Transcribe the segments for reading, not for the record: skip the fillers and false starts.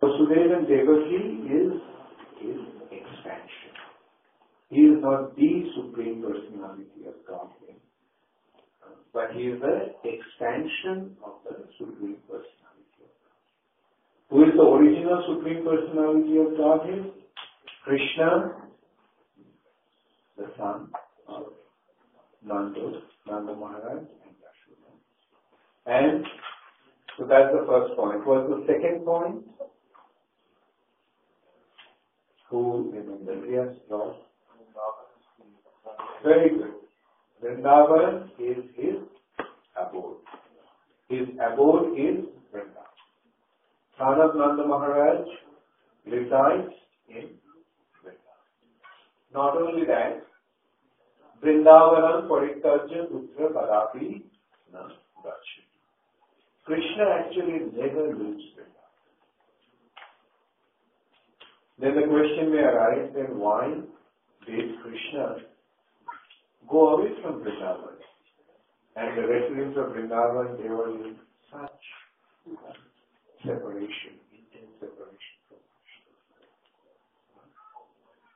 Vasudeva and Devaki is expansion. He is not the Supreme Personality of Godhead, but he is the expansion of the Supreme Personality of God. Who is the original Supreme Personality of Godhead? Krishna, the son of Nanda Maharaj and Yashoda. And so that's the first point. What's the second point? Who remembers? Yes, Lord. Very good. Vrindavan is his abode. His abode is Vrindavan. Son of Nanda Maharaj resides in Vrindavan. Not only that, Vrindavanam Paritarja Putra Padapi Na Dachi. Krishna actually never leaves Vrindavan. Then the question may arise, then why did Krishna go away from Vrindavan? And the residents of Vrindavan, they were in such separation, intense separation from Krishna.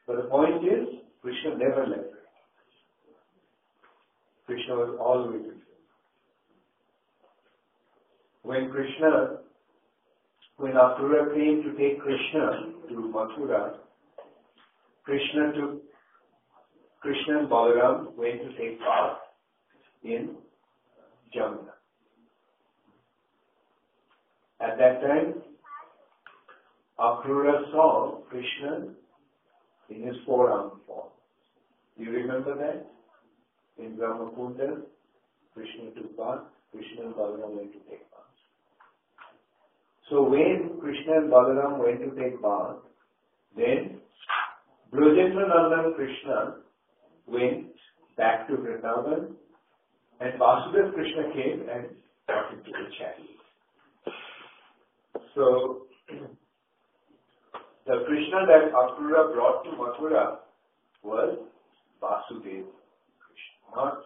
But the point is, Krishna never left Vrindavan. Krishna was always with him. When Akrura came to take Krishna to Mathura, Krishna and Balaram went to take bath in Jamuna. At that time, Akrura saw Krishna in his forearm form. Do you remember that? In Brahmakunda, Krishna took bath, Krishna and Balaram went to take bath. So when Krishna and Balaram went to take bath, then Brajendranandan Krishna went back to Vrindavan, and Vasudeva Krishna came and got into the chariot. So the Krishna that Akrura brought to Mathura was Vasudeva Krishna, not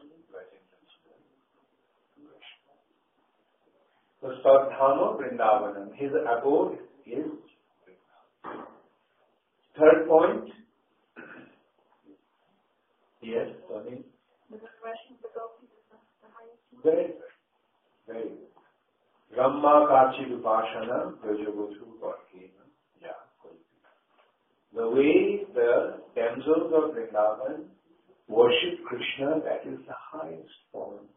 the Sadhana Vrindavanam. His abode is Vrindavan. Third point. Yes, Tony. Very good. Very good. Ramma Kachi Dupashana Prajavotu Varkena. Yeah. The way the damsels of Vrindavan worship Krishna, that is the highest form.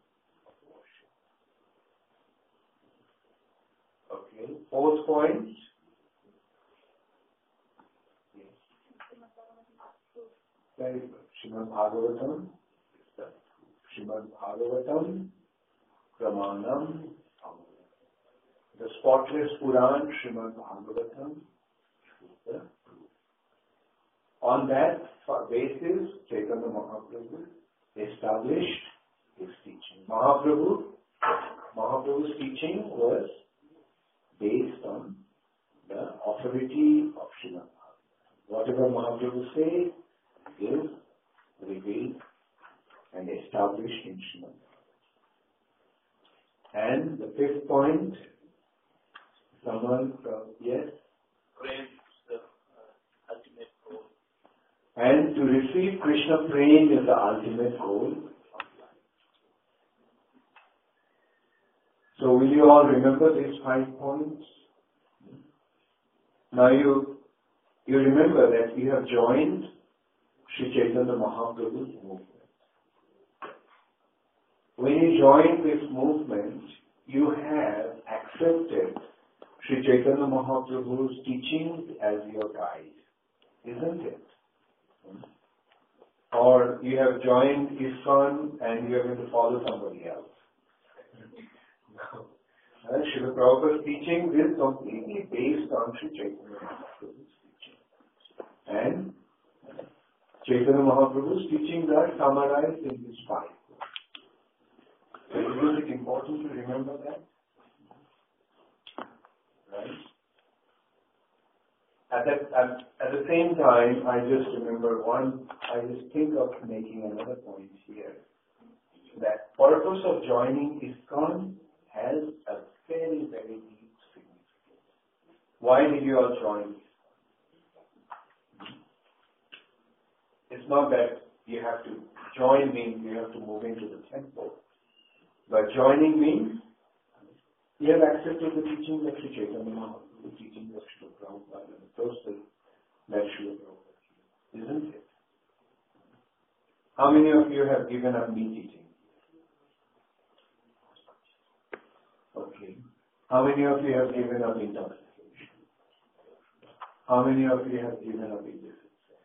Okay. Fourth point. Yes. Very good. Srimad Bhagavatam. Srimad Bhagavatam. Pramanam. The spotless Puran, Srimad Bhagavatam. On that basis, Chaitanya Mahaprabhu established his teaching. Mahaprabhu's teaching was based on the authority of Srimad Bhagavatam. Whatever Mahaprabhu says is revealed and established in Srimad Bhagavatam. And the fifth point, someone from, yes? Prem is the ultimate goal. And to receive Krishna prem is the ultimate goal. So will you all remember these 5 points? Now you remember that you have joined Sri Chaitanya Mahaprabhu's movement. When you join this movement, you have accepted Sri Chaitanya Mahaprabhu's teachings as your guide, isn't it? Or you have joined ISKCON and you are going to follow somebody else. Srila Prabhupada's teaching is completely based on Sri Chaitanya Mahaprabhu's teaching. And Chaitanya Mahaprabhu's teachings are summarized in these 5 books. So isn't it important to remember that? Right? At the same time, I just remember I just think of making another point here. That purpose of joining ISKCON has a very, very deep significance. Why did you all join? It's not that you have to join means you have to move into the temple. But joining means you have accepted the teachings of Sri Chaitanya Mahaprabhu, the teachings of Srila Prabhupada, and the process that Srila Prabhupada gave, isn't it? How many of you have given up meat eating? Okay. How many of you have given up intoxication? How many of you have given up illicit sex?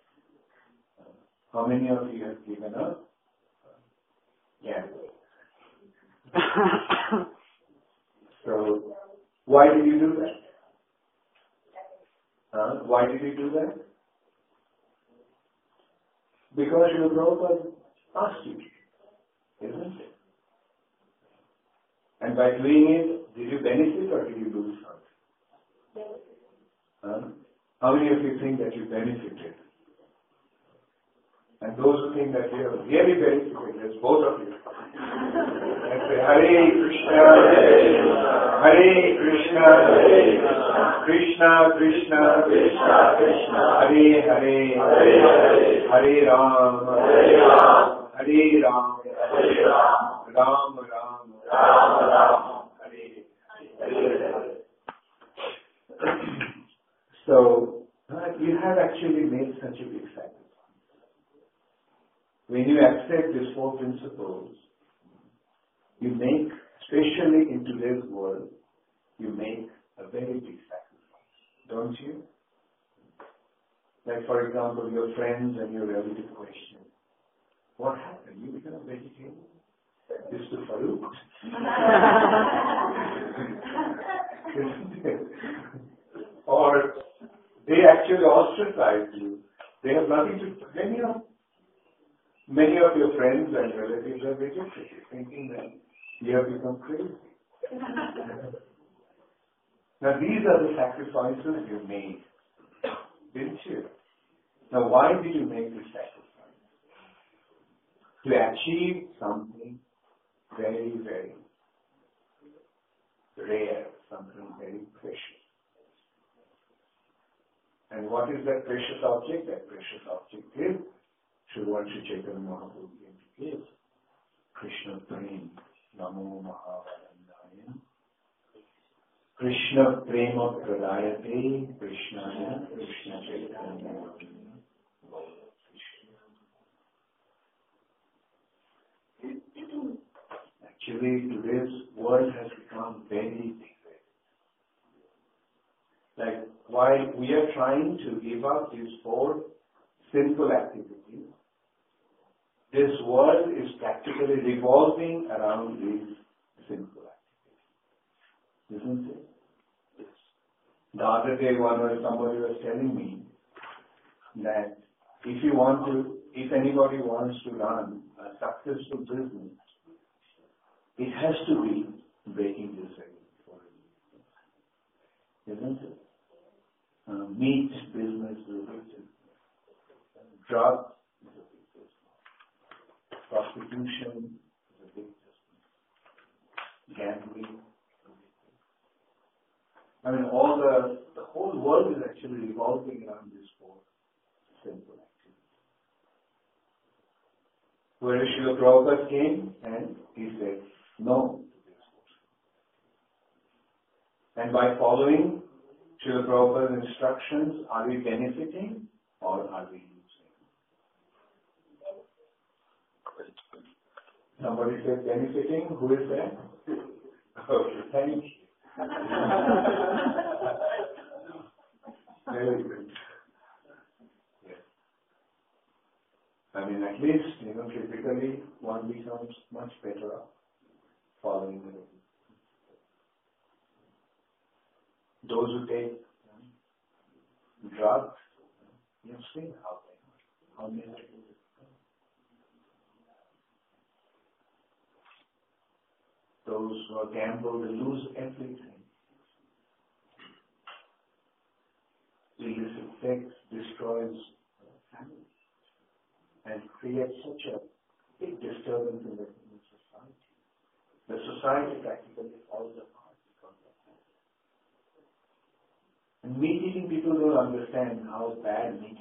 How many of you have given up gambling? So, why did you do that? Why did you do that? Because your Prabhupada asked you, isn't it? And by doing it, did you benefit or did you lose something? How many of you think that you benefited? And those who think that you have really benefited, there's both of you. And say, Hare Krishna, Hare Krishna, Krishna Krishna, Hare Hare, Hare Ram, Hare Ram, Ram Ram, Hare. So, you have actually made such a big sacrifice. When you accept these four principles, you make, especially in today's world, you make a very big sacrifice, don't you? Like, for example, your friends and your relatives question, what happened? You become a vegetarian? This to Farooq? Or they actually ostracize you. They have nothing to... Many of your friends and relatives are rejected you, thinking that you have become crazy. Now these are the sacrifices you made, didn't you? Now why did you make this sacrifice? To achieve something very, very rare, something very precious. And what is that precious object? That precious object is what Sri Chaitanya Mahaprabhu came to give. Krishna Prem, Namo Maharaja. Krishna Prema Pradayate, Krishnaya, Krishna Chaitanya. Actually, today's world has become very different. Like, while we are trying to give up these four sinful activities, this world is practically revolving around these sinful activities. Isn't it? Yes. The other day, somebody was telling me that if anybody wants to run a successful business, it has to be breaking this record. Isn't it? Meat business is a big business. Drugs is a big business. Prostitution is a big business. Gambling is a big business. I mean, the whole world is actually revolving around these four simple activities. Whereas Srila Prabhupada came and he said no to this four. And by following Srila Prabhupada's instructions, are we benefiting or are we losing? Somebody said benefiting. Who is that? Okay, thank you. Very good. Yes. I mean, at least, typically one becomes much better off following the rules. Those who take drugs, you've seen how they are. Those who gamble, they lose everything. Illicit sex destroys families and creates such a big disturbance in the society. The society practically falls apart because of And meat-eating people don't understand how bad meat